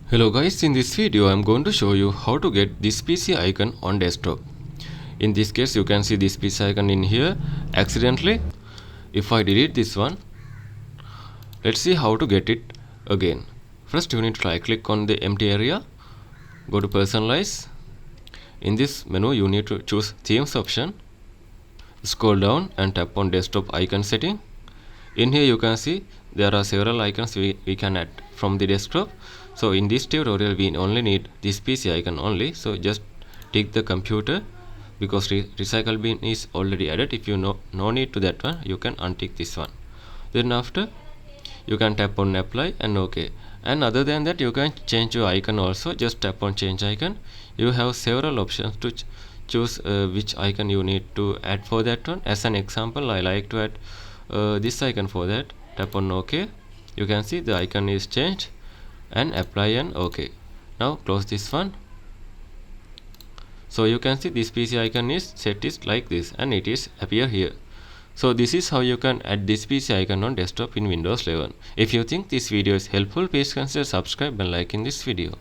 Hello guys, in this video I am going to show you how to get this PC icon on desktop. In this case you can see this PC icon in here accidentally. If I delete this one, let's see how to get it again. First you need to right click on the empty area, go to personalize. In this menu you need to choose themes option, scroll down and tap on desktop icon setting. In here you can see there are several icons we can add from the desktop. So in this tutorial we only need this PC icon only. So just tick the computer because recycle bin is already added. If you no need to that one, you can untick this one. Then after you can tap on apply and OK. And other than that you can change your icon also. Just tap on change icon. You have several options to choose which icon you need to add for that one. As an example, I like to add this icon for that. Tap on OK. You can see the icon is changed and apply and OK. Now close this one. So you can see this PC icon is set is like this and it is appear here. So this is how you can add this PC icon on desktop in Windows 11. If you think this video is helpful, please consider subscribe and liking this video.